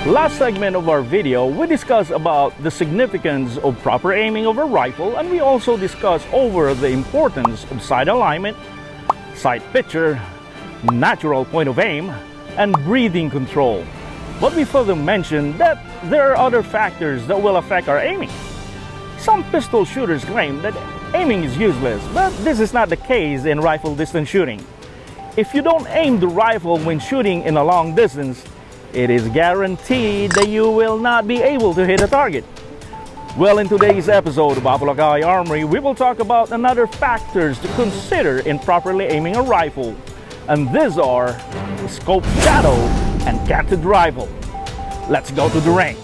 Last segment of our video, we discussed about the significance of proper aiming of a rifle, and we also discussed over the importance of sight alignment, sight picture, natural point of aim, and breathing control. But we further mentioned that there are other factors that will affect our aiming. Some pistol shooters claim that aiming is useless, but this is not the case in rifle distance shooting. If you don't aim the rifle when shooting in a long distance, it is guaranteed that you will not be able to hit a target. Well, in today's episode of Apolacay Armory, we will talk about another factors to consider in properly aiming a rifle. And these are scope shadow and canted rifle. Let's go to the range.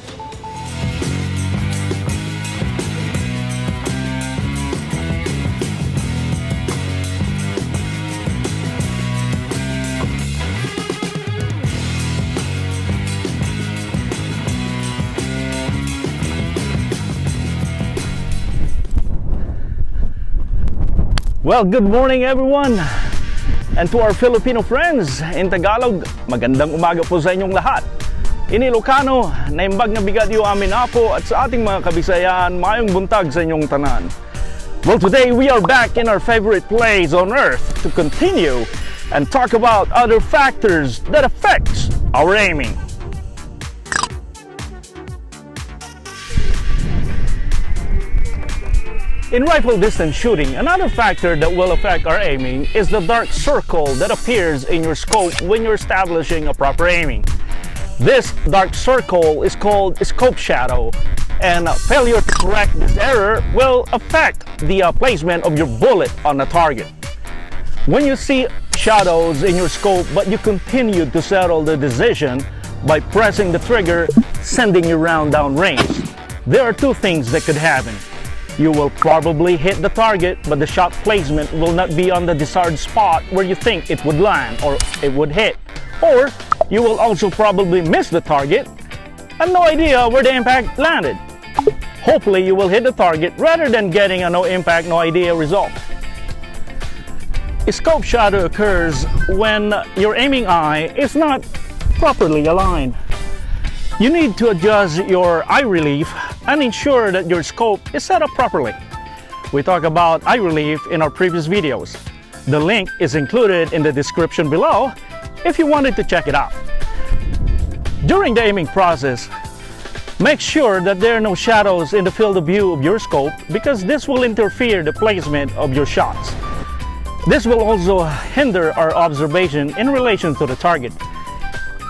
Well, good morning everyone, and to our Filipino friends in Tagalog, magandang umaga po sa inyong lahat. In Ilocano, naimbag nga bigat yung amin apo, at sa ating mga kabisayan, mayong buntag sa inyong tanan. Well, today we are back in our favorite place on earth to continue and talk about other factors that affects our aiming. In rifle distance shooting, another factor that will affect our aiming is the dark circle that appears in your scope when you're establishing a proper aiming. This dark circle is called scope shadow, and failure to correct this error will affect the placement of your bullet on the target. When you see shadows in your scope but you continue to settle the decision by pressing the trigger, sending your round down range, there are two things that could happen. You will probably hit the target, but the shot placement will not be on the desired spot where you think it would land or it would hit. Or you will also probably miss the target and no idea where the impact landed. Hopefully you will hit the target rather than getting a no impact, no idea result. A scope shadow occurs when your aiming eye is not properly aligned. You need to adjust your eye relief and ensure that your scope is set up properly. We talked about eye relief in our previous videos. The link is included in the description below if you wanted to check it out. During the aiming process, make sure that there are no shadows in the field of view of your scope, because this will interfere the placement of your shots. This will also hinder our observation in relation to the target.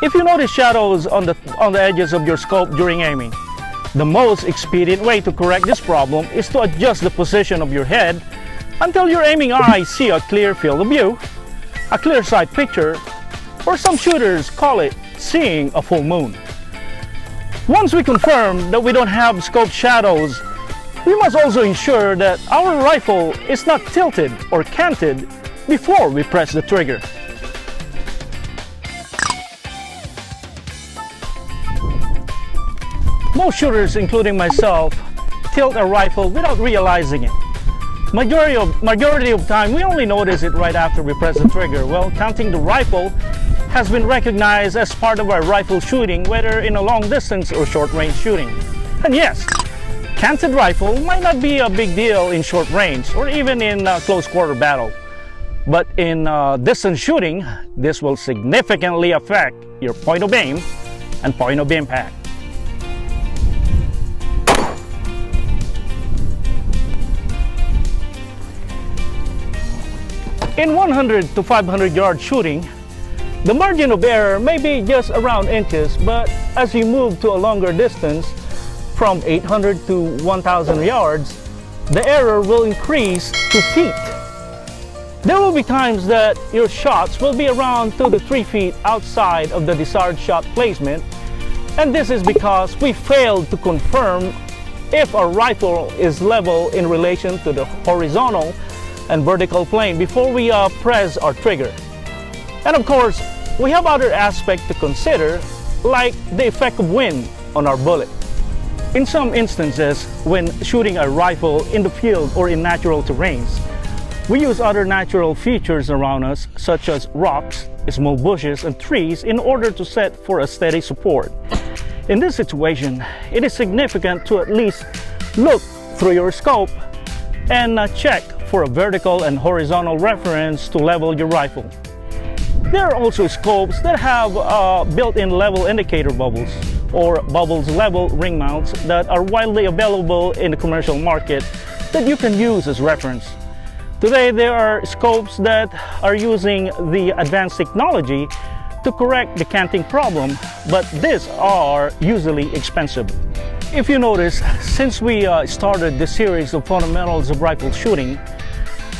If you notice shadows on the edges of your scope during aiming, the most expedient way to correct this problem is to adjust the position of your head until your aiming eyes see a clear field of view, a clear sight picture, or some shooters call it seeing a full moon. Once we confirm that we don't have scope shadows, we must also ensure that our rifle is not tilted or canted before we press the trigger. Most shooters, including myself, tilt a rifle without realizing it. Majority of time, we only notice it right after we press the trigger. Well, canting the rifle has been recognized as part of our rifle shooting, whether in a long distance or short range shooting. And yes, canted rifle might not be a big deal in short range or even in close quarter battle. But in distance shooting, this will significantly affect your point of aim and point of impact. In 100 to 500 yard shooting, the margin of error may be just around inches, but as you move to a longer distance, from 800 to 1,000 yards, the error will increase to feet. There will be times that your shots will be around 2 to 3 feet outside of the desired shot placement, and this is because we failed to confirm if our rifle is level in relation to the horizontal and vertical plane before we press our trigger. And of course, we have other aspects to consider, like the effect of wind on our bullet. In some instances, when shooting a rifle in the field or in natural terrains, we use other natural features around us, such as rocks, small bushes, and trees in order to set for a steady support. In this situation, it is significant to at least look through your scope and check for a vertical and horizontal reference to level your rifle. There are also scopes that have built-in level indicator bubbles or bubbles level ring mounts that are widely available in the commercial market that you can use as reference. Today there are scopes that are using the advanced technology to correct the canting problem, but these are usually expensive. If you notice, since we started this series of fundamentals of rifle shooting,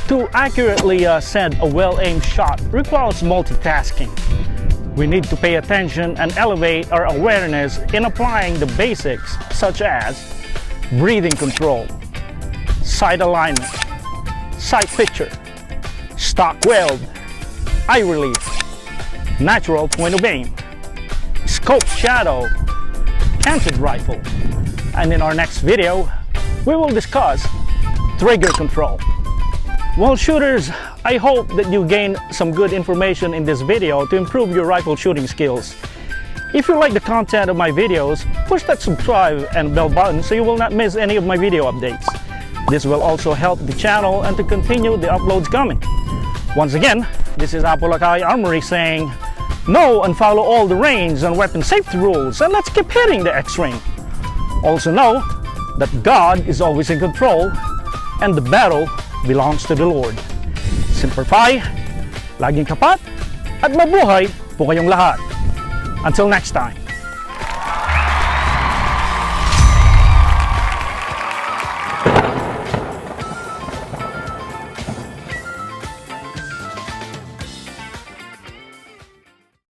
to accurately send a well-aimed shot requires multitasking. We need to pay attention and elevate our awareness in applying the basics such as breathing control, sight alignment, sight picture, stock weld, eye relief, natural point of aim, scope shadow, canted rifle. And in our next video, we will discuss trigger control. Well, shooters, I hope that you gain some good information in this video to improve your rifle shooting skills. If you like the content of my videos, push that subscribe and bell button so you will not miss any of my video updates. This will also help the channel and to continue the uploads coming. Once again, this is Apolacay Armory saying, know and follow all the range and weapon safety rules, and let's keep hitting the X-ring. Also know that God is always in control and the battle belongs to the Lord. Semper Fi, laging tapat, at mabuhay po kayong lahat. Until next time.